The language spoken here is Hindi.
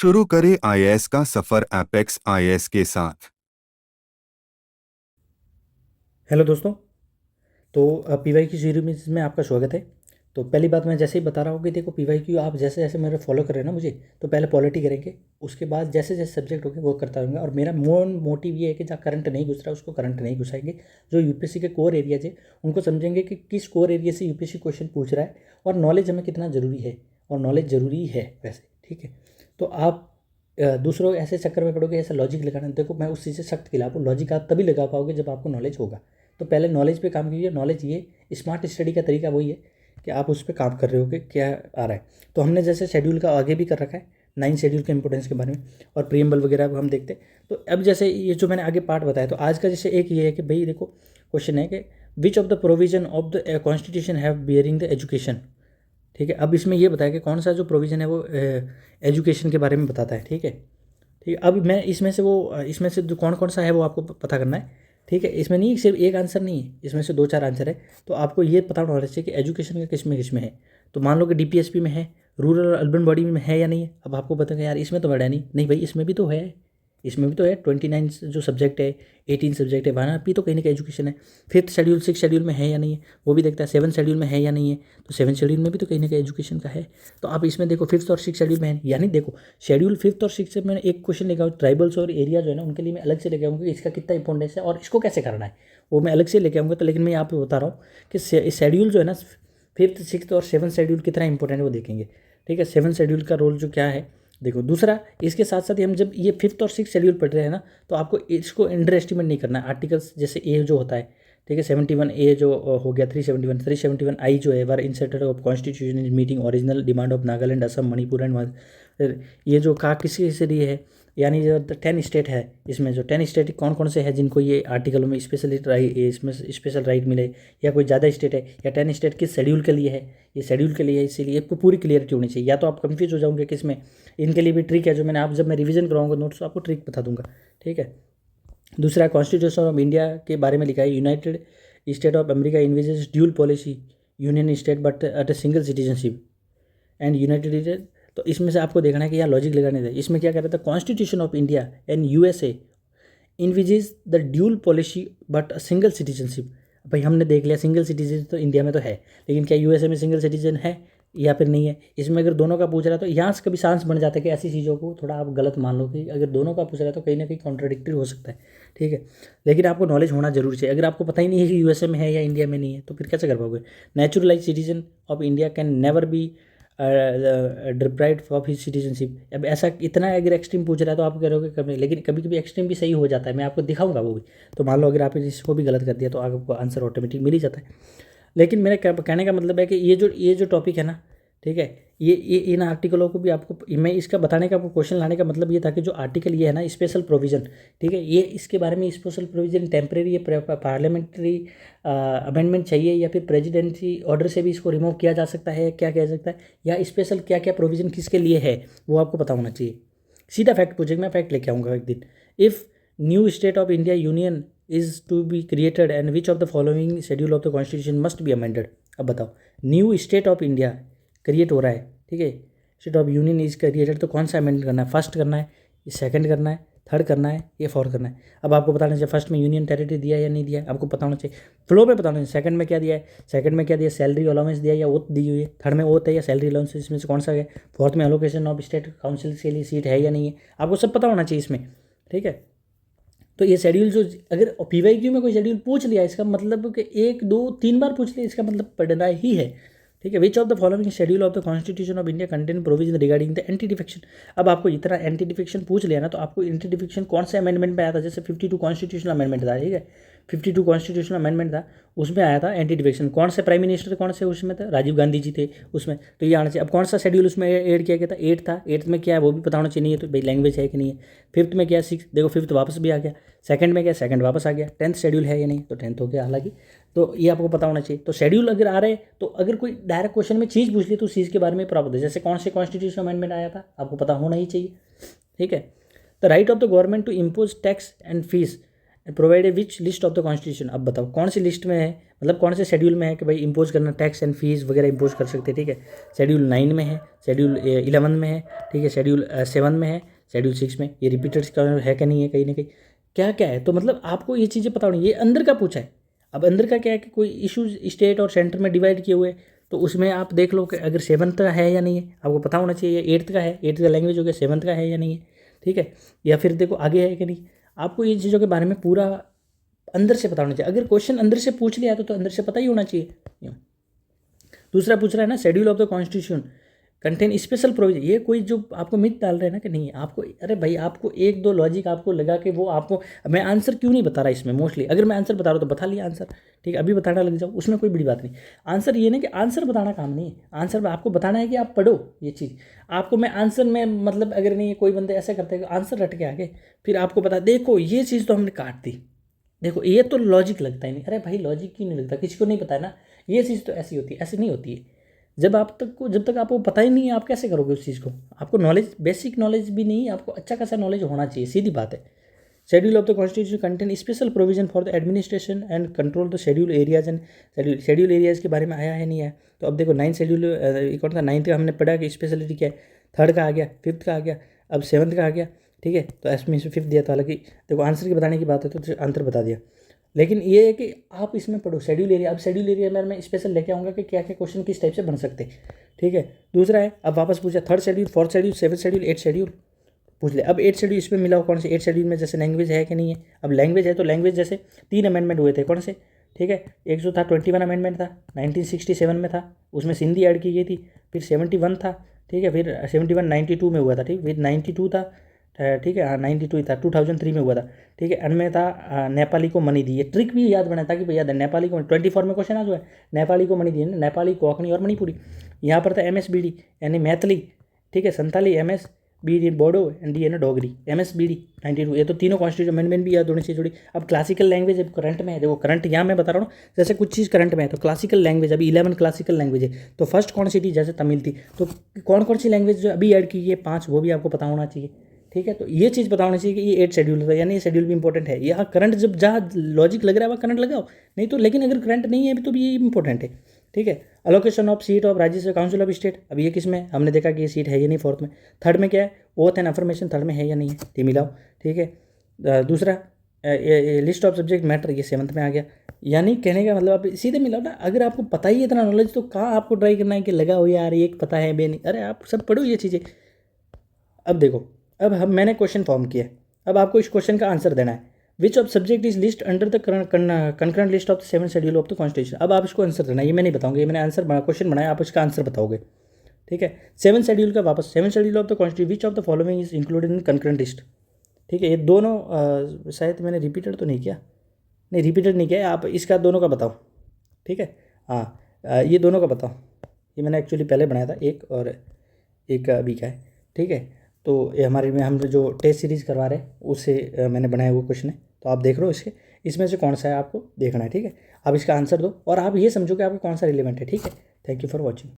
शुरू करें आईएएस का सफर एपेक्स आईएएस के साथ। हेलो दोस्तों। तो पीवाई की सीरीज में आपका स्वागत है। तो पहली बात मैं जैसे ही बता रहा हूँ कि देखो पीवाई क्यू आप जैसे जैसे मेरे फॉलो कर रहे हैं ना मुझे, तो पहले पॉलिटी करेंगे, उसके बाद जैसे जैसे सब्जेक्ट होंगे वो करता रहूँगा। और मेरा मेन मोटिव ये है कि जहाँ करंट नहीं घुस रहा उसको करंट नहीं घुसाएंगे। जो यूपीएससी के कोर एरियाज है उनको समझेंगे कि किस कोर एरिया से यूपीएससी क्वेश्चन पूछ रहा है और नॉलेज हमें कितना ज़रूरी है। और नॉलेज ज़रूरी है वैसे, ठीक है। तो आप दूसरों ऐसे चक्कर में पड़ोगे, ऐसा लॉजिक लगाना, देखो मैं उस चीज़ से सख्त खिलाफ हूँ। लॉजिक आप तभी लगा पाओगे जब आपको नॉलेज होगा। तो पहले नॉलेज पे काम कीजिए। नॉलेज ये स्मार्ट स्टडी का तरीका वही है कि आप उस पर काम कर रहे हो कि क्या आ रहा है। तो हमने जैसे शेड्यूल का आगे भी कर रखा है, 9 शेड्यूल के इंपॉर्टेंस के बारे में और प्रीएम्बल वगैरह अब हम देखते हैं। तो अब जैसे ये जो मैंने आगे पार्ट बताया, तो आज का जैसे एक ये है कि भाई देखो क्वेश्चन है कि विच of the provision of the constitution have bearing the education. ठीक है, अब इसमें ये बताया कि कौन सा जो प्रोविज़न है वो एजुकेशन के बारे में बताता है। ठीक है, ठीक है। अब मैं इसमें से जो कौन कौन सा है वो आपको पता करना है। ठीक है, इसमें नहीं सिर्फ एक आंसर नहीं है, इसमें से 2-4 आंसर है। तो आपको ये पता होना चाहिए कि एजुकेशन का किस में है। तो मान लो कि डीपीएसपी में है, रूरल और अर्बन बॉडी में है या नहीं है। अब आपको बताएंगे यार इसमें तो बढ़ा नहीं भाई, इसमें भी तो है। इसमें भी तो है 29 जो सब्जेक्ट है, 18 सब्जेक्ट है, वहाँ भी तो कहीं ना कहीं एजुकेशन है। 5th शेड्यूल 6 शेड्यूल में है या नहीं है वो भी देखता है। 7 शेड्यूल में है या नहीं है, तो 7 शेड्यूल में भी तो कहीं ना कहीं एजुकेशन का है। तो आप इसमें देखो 5th और 6 शेड्यूल में है, यानी देखो शेड्यूल 5th और 6 से मैंने एक क्वेश्चन लेके आऊँ। ट्राइबल्स और एरिया जो है ना उनके लिए मैं अलग से लेके आऊँगा कि इसका कितना इंपॉर्टेंस है और इसको कैसे करना है, वो मैं अलग से लेके आऊँगा। तो लेकिन मैं यहाँ पे बता रहा हूँ कि शेड्यूल जो है ना 5th 6th और 7th शेड्यूल कितना इंपॉर्टेंट है वो देखेंगे। ठीक है, 7th शेड्यूल का रोल जो क्या है देखो। दूसरा, इसके साथ साथ ही हम जब ये 5th और 6th शेड्यूल पढ़ रहे हैं ना, तो आपको इसको अंडर एस्टिमेट नहीं करना है। आर्टिकल्स जैसे ए जो होता है, ठीक है, 71 ए जो हो गया, 371 आई जो है, were inserted of constitution in meeting original demand of Nagaland, Assam, Manipur and ये जो कहा किसी से लिए है, यानी जो 10 स्टेट है, इसमें जो 10 स्टेट कौन कौन से हैं जिनको ये आर्टिकल में स्पेशली राइट, इसमें स्पेशल राइट मिले, या कोई ज़्यादा स्टेट है, या 10 स्टेट किस शेड्यूल के लिए है, ये शेड्यूल के लिए है, इसीलिए आपको पूरी क्लियरिटी होनी चाहिए। या तो आप कंफ्यूज हो जाओगे कि इसमें, इनके लिए भी ट्रिक है जो मैंने आप जब मैं रिवीजन कराऊंगा नोट्स तो आपको ट्रिक बता दूंगा। ठीक है। दूसरा, कॉन्स्टिट्यूशन ऑफ इंडिया के बारे में लिखा है, United State of America envisages dual policy union state but at a single citizenship and United State. तो इसमें से आपको देखना है कि यहाँ लॉजिक लगाने थे। इसमें क्या कह रहा था, constitution of India and USA envisages the dual policy but single citizenship. भाई हमने देख लिया सिंगल सिटीजन तो इंडिया में तो है, लेकिन क्या यूएसए में सिंगल सिटीजन है या फिर नहीं है। इसमें अगर दोनों का पूछ रहा है तो यहाँ से कभी चांस बन जाता है कि ऐसी चीज़ों को थोड़ा आप गलत मान लो कि अगर दोनों का पूछ रहा है तो कहीं ना कहीं कॉन्ट्राडिक्टरी हो सकता है। ठीक है, लेकिन आपको नॉलेज होना जरूरी चाहिए। अगर आपको पता ही नहीं है कि यूएसए में है या इंडिया में नहीं है तो फिर कैसे कर पाओगे। Neutralise citizen of India can never be deprived of his citizenship. अब ऐसा इतना अगर एक्सट्रीम पूछ रहा है तो आप करोगे कभी, लेकिन कभी कभी एक्सट्रीम भी सही हो जाता है, मैं आपको दिखाऊंगा वो भी। तो मान लो अगर आपने इसको भी गलत कर दिया तो आपको आंसर ऑटोमेटिक मिल ही जाता है। लेकिन मेरे कहने का मतलब है कि ये जो टॉपिक है ना, ठीक है, ये इन आर्टिकलों को भी आपको, मैं इसका बताने का क्वेश्चन लाने का मतलब ये था कि जो आर्टिकल ये है ना स्पेशल प्रोविजन, ठीक है, ये इसके बारे में special provision temporary parliamentary amendment चाहिए या फिर प्रेसिडेंसी ऑर्डर से भी इसको रिमूव किया जा सकता है, क्या किया जा सकता है, या स्पेशल क्या क्या प्रोविजन किसके लिए है वो आपको पता होना चाहिए। सीधा फैक्ट पूछेगा, मैं फैक्ट लेके आऊँगा एक दिन। If new state of India union is to be created and which of the following schedule of the constitution must be amended. अब बताओ, new state of India create हो रहा है, ठीक है, state of union is created, तो कौन सा अमेंड करना है, फर्स्ट करना है, सेकंड करना है, थर्ड करना है, या फोर्थ करना है। अब आपको बताना चाहिए फर्स्ट में यूनियन टेरिटरी दिया या नहीं दिया, आपको पता होना चाहिए। फ्लो में बताना चाहिए सेकंड में क्या दिया है, सेकंड में क्या दिया, सैलरी अलाउंस दिया या ओथ दी हुई है, थर्ड में ओथ है या सैलरी अलाउंस, इसमें से कौन सा है, फोर्थ में एलोकेशन ऑफ स्टेट काउंसिल के लिए सीट है या नहीं है, आपको सब पता होना चाहिए इसमें। ठीक है, तो ये शेड्यूल जो, अगर पीवाईक्यू में कोई शेड्यूल पूछ लिया इसका मतलब कि 1 2 3 बार पूछ लिया, इसका मतलब पढ़ना ही है। ठीक है, विच of the following schedule of the constitution of India contain provision regarding the anti defection. अब आपको इतना एंटी डिफेक्शन पूछ लिया ना, तो आपको एंटी डिफेक्शन कौन से अमेंडमेंट में आया था, जैसे 52 कॉन्स्टिट्यूशनल अमेंडमेंट था, ठीक है, 52 कॉन्स्टिट्यूशनल अमेंडमेंट था, उसमें आया था एंटी डिफेक्शन। कौन से प्राइम मिनिस्टर कौन से उसमें था, राजीव गांधी जी थे उसमें, तो ये आना चाहिए। अब कौन सा शेड्यूल उसमें ऐड किया गया था, 8 था, 8th में क्या है वो भी पता होना चाहिए, नहीं है तो भाई लैंग्वेज है कि नहीं है। 5th में क्या है, 6, देखो 5th वापस भी आ गया। सेकंड में क्या, सेकंड वापस आ गया। 10th शेड्यूल है या नहीं, तो 10th हो गया हालांकि। तो ये आपको पता होना चाहिए। तो शेड्यूल अगर आ रहे तो अगर कोई डायरेक्ट क्वेश्चन में चीज़ पूछ ली तो उस चीज़ के बारे में प्राप्त है, जैसे कौन से कॉन्स्टिट्यूशन अमेंडमेंट आया था आपको पता होना ही चाहिए। ठीक है, the right of the government to impose tax and fees provided which list of the constitution. अब बताओ कौन सी लिस्ट में है, मतलब कौन से शेड्यूल में है कि भाई इम्पोज करना, टैक्स एंड फीस वगैरह इम्पोज कर सकते हैं, ठीक है। शेड्यूल 9 में है, शेड्यूल 11 में है, ठीक है, शेड्यूल 7 में है, शेड्यूल 6 में। ये रिपीटेड का है कि नहीं है, कहीं ना कहीं क्या क्या है। तो मतलब आपको ये चीज़ें पता होनी। ये अंदर का पूछा है। अब अंदर का क्या है कि कोई इश्यूज स्टेट और सेंटर में डिवाइड किए हुए हैं, तो उसमें आप देख लो कि अगर 7th का है या नहीं है, आपको पता होना चाहिए। 8th का है, 8th का लैंग्वेज हो गया, 7th का है या नहीं है, ठीक है। या फिर देखो आगे है कि नहीं। आपको ये चीज़ों के बारे में पूरा अंदर से पता होना चाहिए। अगर क्वेश्चन अंदर से पूछ लिया तो अंदर से पता ही होना चाहिए। दूसरा पूछ रहा है ना, schedule of the constitution contain special provision. ये कोई जो आपको मिथ डाल रहे हैं ना कि नहीं आपको, अरे भाई आपको एक दो लॉजिक आपको लगा कि वो आपको, मैं आंसर क्यों नहीं बता रहा इसमें मोस्टली। अगर मैं आंसर बता रहा हूँ तो बता लिया आंसर, ठीक है, अभी बताना लग जाओ, उसमें कोई बड़ी बात नहीं। आंसर ये नहीं कि आंसर बताना काम नहीं है। आंसर आपको बताना है कि आप पढ़ो ये चीज़। आपको मैं आंसर में मतलब अगर नहीं, कोई बंदे ऐसे करते हैं आंसर रट के आगे, फिर आपको पता देखो ये चीज़ तो हमने काट दी, देखो ये तो लॉजिक लगता ही नहीं। अरे भाई लॉजिक क्यों नहीं लगता, किसी को नहीं पता है ना ये चीज़ तो ऐसी होती है, ऐसी नहीं होती है। जब तक आपको पता ही नहीं है आप कैसे करोगे उस चीज़ को। आपको नॉलेज, बेसिक नॉलेज भी नहीं, आपको अच्छा खासा नॉलेज होना चाहिए, सीधी बात है। Schedule of the constitution contain special provision for the administration and control the schedule areas and schedule areas के बारे में आया है नहीं है। तो अब देखो 9 शेड्यूल कौन था, 9th का हमने पढ़ा कि स्पेशलिटी क्या है, 3rd का आ गया, 5th का आ गया, अब 7th का आ गया, ठीक है। तो इसमें 5th दिया था। हालांकि देखो आंसर की बताने की बात है तो आंसर बता दिया, लेकिन ये है कि आप इसमें पढ़ो शेड्यूल एरिया। अब शेड्यूल एरिया में मैं स्पेशल लेके आऊँगा कि क्या क्या क्वेश्चन किस टाइप से बन सकते हैं, ठीक है। दूसरा है, अब वापस पूछा 3rd schedule, 4th schedule, 7th schedule, 8th schedule पूछ ले। अब 8th शेड्यूल इसमें मिला हो कौन से 8th शेड्यूल में, जैसे लैंग्वेज है कि नहीं है। अब लैंग्वेज है तो लैंग्वेज जैसे 3 अमेंडमेंट हुए थे, कौन से, ठीक है। एक जो था 21 अमेंडमेंट था 1967 में था, उसमें सिंधी ऐड की गई थी। फिर 71 था, ठीक है। फिर 71 92 में हुआ था, ठीक। फिर 92 था, ठीक है, हाँ 92 ही था, 2003 में हुआ था, ठीक है। अनमें था नेपाली को मनी दी। ये ट्रिक भी याद बना था कि भैया नेपाली को 24 में क्वेश्चन आ जो है, नेपाली को मनी दी ना, नेपाली, कोंकणी और मणिपुरी। यहाँ पर था MSBD यानी मैथिली, ठीक है, Santhali, MSBD Bodo and D है ना डोगरी, MSBD 92। ये तो तीनों कॉन्स्टिट्यूशन अमेंडमेंट भी याद होनी चाहिए जुड़ी। अब क्लासिकल लैंग्वेज अब करंट में है, देखो करंट यहाँ मैं बता रहा हूँ, जैसे कुछ चीज़ करंट में है तो क्लासिकल लैंग्वेज अभी 11 क्लासिकल लैंग्वेज है। तो फर्स्ट कौन सी थी, जैसे तमिल थी, तो कौन कौन सी लैंग्वेज जो अभी ऐड की है 5, वो भी आपको पता होना चाहिए, ठीक है। तो ये चीज़ पता होनी चाहिए कि ये 8 शेड्यूल था, यानी ये शेड्यूल भी इंपॉर्टेंट है। यहाँ करंट जब जहाँ लॉजिक लग रहा है वहाँ करंट लगाओ, नहीं तो, लेकिन अगर करंट नहीं है तो भी ये इंपॉर्टेंट है, ठीक है। Allocation of seat of Rajya Sabha council of state, अब ये किस में हमने देखा कि ये सीट है या नहीं 4th में। 3rd में क्या है, ओथ एंड अफर्मेशन 3rd में है या नहीं है, ये मिलाओ, ठीक है। दूसरा लिस्ट ऑफ सब्जेक्ट मैटर, ये 7th में आ गया। यानी कहने का मतलब आप सीधे मिलाओ ना। अगर आपको पता ही इतना नॉलेज तो कहाँ आपको ट्राई करना है कि लगाओ यार एक पता है बे नहीं, अरे आप सब पढ़ो ये चीज़ें। अब देखो, अब मैंने क्वेश्चन फॉर्म किया, अब आपको इस क्वेश्चन का आंसर देना है। Which of subject is list under the concurrent list of the 7th schedule of the constitution. अब आप इसको आंसर देना है, ये मैं नहीं बताऊंगा, ये मैंने आंसर क्वेश्चन बनाया, आप इसका आंसर बताओगे, ठीक है। 7th शेड्यूल का वापस, 7th schedule of the constitution, which of the following is included in concurrent list, ठीक है। ये दोनों शायद मैंने रिपीटेड तो नहीं किया, नहीं रिपीटेड नहीं किया, आप इसका दोनों का बताओ, ठीक है। हाँ ये दोनों का बताओ, ये मैंने एक्चुअली पहले बनाया था एक, और एक अभी का है, ठीक है। तो ये हमारे में हम जो टेस्ट सीरीज़ करवा रहे हैं उससे मैंने बनाया वो क्वेश्चन है, तो आप देख लो इसमें से कौन सा है आपको देखना है, ठीक है। आप इसका आंसर दो और आप ये समझो कि आपको कौन सा रिलेवेंट है, ठीक है। Thank you for watching.